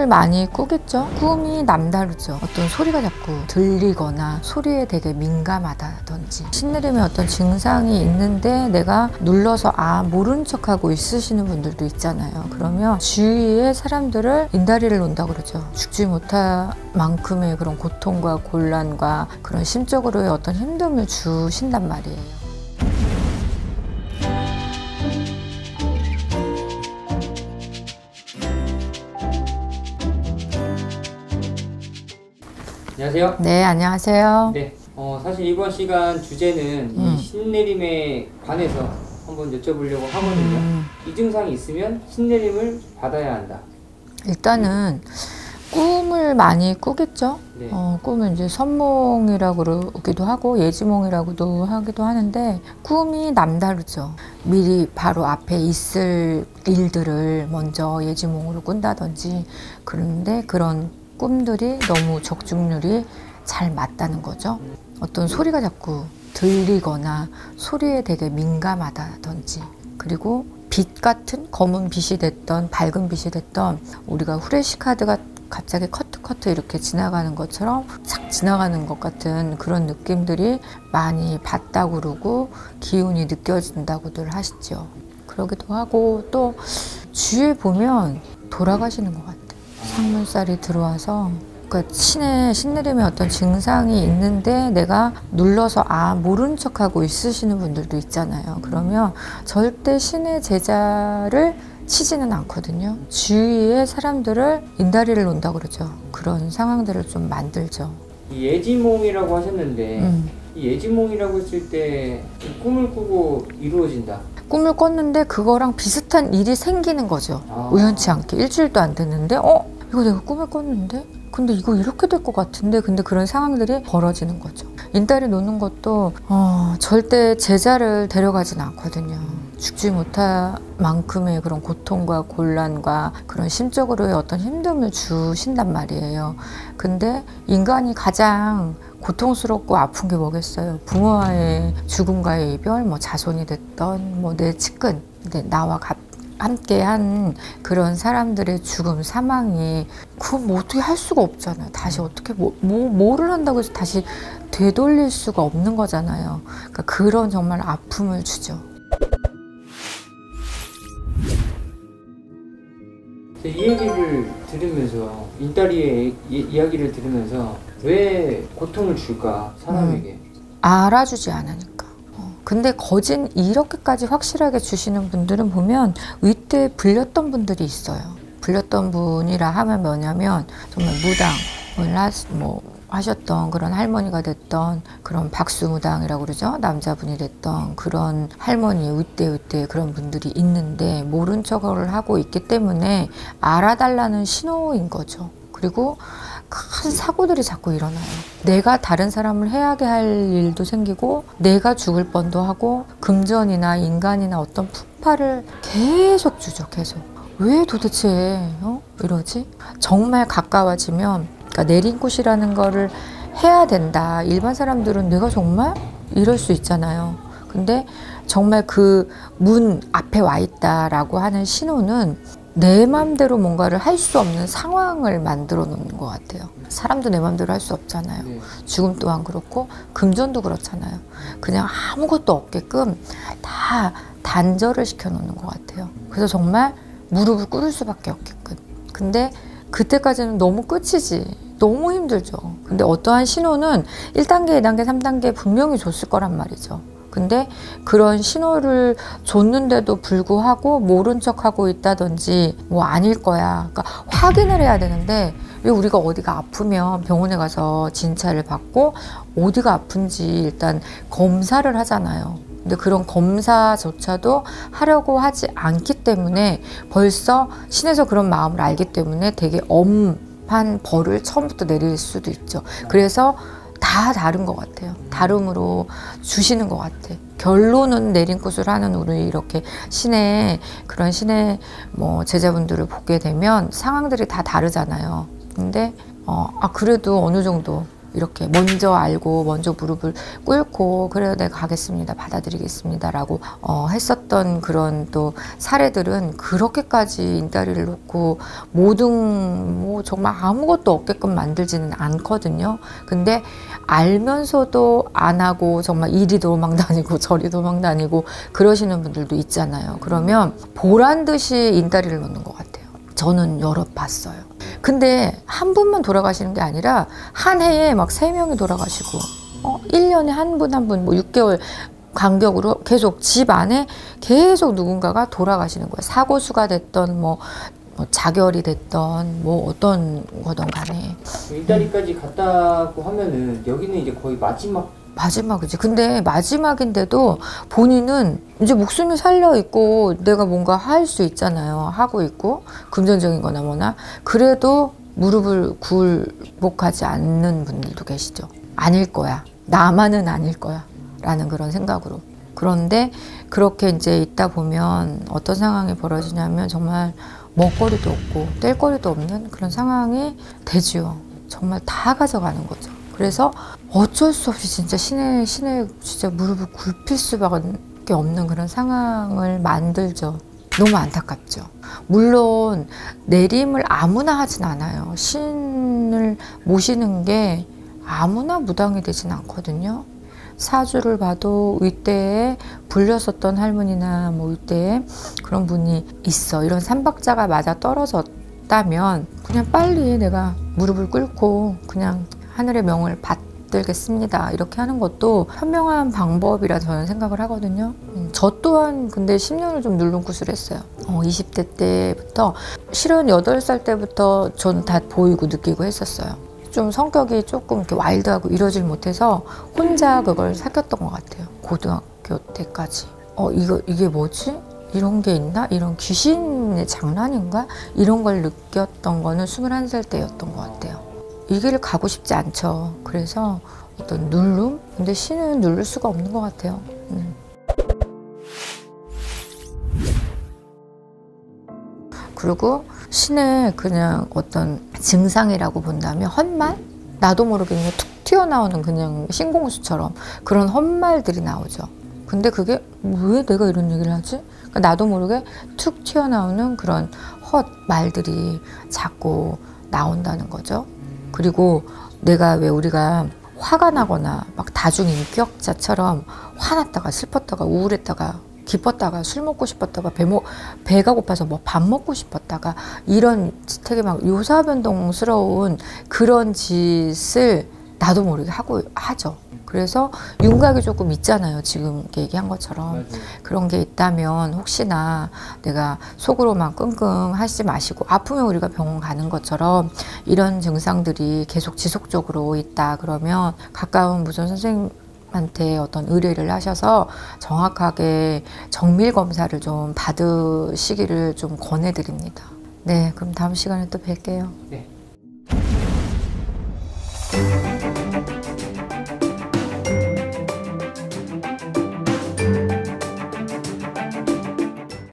꿈을 많이 꾸겠죠. 꿈이 남다르죠. 어떤 소리가 자꾸 들리거나 소리에 되게 민감하다든지 신내림의 어떤 증상이 있는데 내가 눌러서 모른 척하고 있으시는 분들도 있잖아요. 그러면 주위의 사람들을 인다리를 놓는다고 그러죠. 죽지 못할 만큼의 그런 고통과 곤란과 그런 심적으로의 어떤 힘듦을 주신단 말이에요. 안녕하세요. 네, 안녕하세요. 네, 사실 이번 시간 주제는 이 신내림에 관해서 한번 여쭤보려고 하거든요. 이 증상이 있으면 신내림을 받아야 한다. 일단은 꿈을 많이 꾸겠죠. 네. 꿈은 이제 선몽이라고 그러기도 하고 예지몽이라고도 하기도 하는데 꿈이 남다르죠. 미리 바로 앞에 있을 일들을 먼저 예지몽으로 꾼다든지 그런데 그런 꿈들이 너무 적중률이 잘 맞다는 거죠. 어떤 소리가 자꾸 들리거나 소리에 되게 민감하다든지 그리고 빛 같은 검은 빛이 됐던 밝은 빛이 됐던 우리가 후레쉬 카드가 갑자기 커트 이렇게 지나가는 것처럼 착 지나가는 것 같은 그런 느낌들이 많이 봤다고 그러고 기운이 느껴진다고들 하시죠. 그러기도 하고 또 주위에 보면 돌아가시는 것 같아요. 상문살이 들어와서 그러니까 신내림의 어떤 증상이 있는데 내가 눌러서 모른 척하고 있으시는 분들도 있잖아요. 그러면 절대 신의 제자를 치지는 않거든요. 주위의 사람들을 인다리를 놓는다고 그러죠. 그런 상황들을 좀 만들죠. 이 예지몽이라고 하셨는데 이 예지몽이라고 했을 때 꿈을 꾸고 이루어진다. 꿈을 꿨는데 그거랑 비슷한 일이 생기는 거죠. 우연치 않게 일주일도 안 됐는데 이거 내가 꿈을 꿨는데? 근데 이거 이렇게 될 것 같은데? 근데 그런 상황들이 벌어지는 거죠. 인다리 놓는 것도 절대 제자를 데려가진 않거든요. 죽지 못할 만큼의 그런 고통과 곤란과 그런 심적으로의 어떤 힘듦을 주신단 말이에요. 근데 인간이 가장 고통스럽고 아픈 게 뭐겠어요? 부모와의 죽음과의 이별, 자손이 됐던 내 측근, 나와 함께한 그런 사람들의 죽음, 사망이 그건 어떻게 할 수가 없잖아요. 다시 어떻게 뭐를 한다고 해서 다시 되돌릴 수가 없는 거잖아요. 그러니까 그런 정말 아픔을 주죠. 이 얘기를 들으면서 인다리의 이야기를 들으면서 왜 고통을 줄까 사람에게? 알아주지 않으니까. 근데 거진 이렇게까지 확실하게 주시는 분들은 보면 위대에 불렸던 분들이 있어요. 불렸던 분이라 하면 뭐냐면 정말 무당, 하셨던 그런 할머니가 됐던 그런 박수무당이라고 그러죠. 남자분이 됐던 그런 할머니 위대 그런 분들이 있는데 모른 척을 하고 있기 때문에 알아달라는 신호인 거죠. 그리고 큰 사고들이 자꾸 일어나요. 내가 다른 사람을 해하게 할 일도 생기고 내가 죽을 뻔도 하고 금전이나 인간이나 어떤 풍파를 계속 주죠. 계속. 왜 도대체 이러지? 정말 가까워지면 그러니까 내린꽃이라는 거를 해야 된다. 일반 사람들은 내가 정말? 이럴 수 있잖아요. 근데 정말 그 문 앞에 와 있다라고 하는 신호는 내 맘대로 뭔가를 할 수 없는 상황을 만들어 놓는 것 같아요. 사람도 내 맘대로 할 수 없잖아요. 네. 죽음 또한 그렇고 금전도 그렇잖아요. 그냥 아무것도 없게끔 다 단절을 시켜 놓는 것 같아요. 그래서 정말 무릎을 꿇을 수밖에 없게끔. 근데 그때까지는 너무 끝이지. 너무 힘들죠. 근데 어떠한 신호는 1단계, 2단계, 3단계 분명히 줬을 거란 말이죠. 근데 그런 신호를 줬는데도 불구하고 모른 척하고 있다든지 아닐 거야. 그러니까 확인을 해야 되는데 왜 우리가 어디가 아프면 병원에 가서 진찰을 받고 어디가 아픈지 일단 검사를 하잖아요. 근데 그런 검사조차도 하려고 하지 않기 때문에 벌써 신에서 그런 마음을 알기 때문에 되게 엄한 벌을 처음부터 내릴 수도 있죠. 그래서 다 다른 것 같아요. 다름으로 주시는 것 같아. 결론은 내린꽃을 하는 우리 이렇게 신의 제자분들을 보게 되면 상황들이 다 다르잖아요. 근데 그래도 어느 정도 이렇게 먼저 알고 먼저 무릎을 꿇고 그래요 내가 가겠습니다 받아들이겠습니다 라고 했었던 그런 또 사례들은 그렇게까지 인다리를 놓고 모든 뭐 정말 아무것도 없게끔 만들지는 않거든요. 근데 알면서도 안 하고 정말 이리 도망 다니고 저리 도망 다니고 그러시는 분들도 있잖아요. 그러면 보란 듯이 인다리를 놓는 것 같아요. 저는 여러 봤어요. 근데 한 분만 돌아가시는 게 아니라 한 해에 막 3명이 돌아가시고 1년에 한 분 한 분 뭐 6개월 간격으로 계속 집 안에 계속 누군가가 돌아가시는 거예요. 사고수가 됐던 뭐 자결이 됐던 뭐 어떤 거든 간에 인다리까지 갔다고 하면은 여기는 이제 거의 마지막이지. 근데 마지막인데도 본인은 이제 목숨이 살려 있고 내가 뭔가 할 수 있잖아요. 하고 있고 금전적인 거나 뭐나 그래도 무릎을 굴복하지 않는 분들도 계시죠. 아닐 거야. 나만은 아닐 거야. 라는 그런 생각으로. 그런데 그렇게 이제 있다 보면 어떤 상황이 벌어지냐면 정말 먹거리도 없고 뗄거리도 없는 그런 상황이 되지요. 정말 다 가져가는 거죠. 그래서 어쩔 수 없이 진짜 신의 진짜 무릎을 굽힐 수밖에 없는 그런 상황을 만들죠. 너무 안타깝죠. 물론 내림을 아무나 하진 않아요. 신을 모시는 게 아무나 무당이 되진 않거든요. 사주를 봐도 윗대에 불렸었던 할머니나 뭐 윗대에 그런 분이 있어. 이런 삼박자가 맞아 떨어졌다면 그냥 빨리 내가 무릎을 꿇고 그냥 하늘의 명을 받들겠습니다. 이렇게 하는 것도 현명한 방법이라 저는 생각을 하거든요. 저 또한 근데 10년을 좀 눌lun구슬했어요. 20대 때부터 실은 8살 때부터 저는 다 보이고 느끼고 했었어요. 좀 성격이 조금 이렇게 와일드하고 이러질 못해서 혼자 그걸 삭혔던 것 같아요. 고등학교 때까지. 이게 뭐지? 이런 게 있나? 이런 귀신의 장난인가? 이런 걸 느꼈던 거는 21살 때였던 것 같아요. 이 길을 가고 싶지 않죠. 그래서 어떤 누름? 근데 신은 누를 수가 없는 것 같아요. 그리고 신의 그냥 어떤 증상이라고 본다면 헛말? 나도 모르게 그냥 툭 튀어나오는 그냥 신공수처럼 그런 헛말들이 나오죠. 근데 그게 왜 내가 이런 얘기를 하지? 그러니까 나도 모르게 툭 튀어나오는 그런 헛말들이 자꾸 나온다는 거죠. 그리고 내가 왜 우리가 화가 나거나 막 다중인격자처럼 화났다가 슬펐다가 우울했다가 기뻤다가 술 먹고 싶었다가 배가 고파서 뭐 밥 먹고 싶었다가 이런 되게 막 요사변동스러운 그런 짓을 나도 모르게 하죠. 그래서 윤곽이 조금 있잖아요. 지금 얘기한 것처럼. 맞아요. 그런 게 있다면 혹시나 내가 속으로만 끙끙 하지 마시고 아프면 우리가 병원 가는 것처럼 이런 증상들이 계속 지속적으로 있다 그러면 가까운 무전 선생님한테 어떤 의뢰를 하셔서 정확하게 정밀 검사를 좀 받으시기를 좀 권해드립니다. 네, 그럼 다음 시간에 또 뵐게요. 네.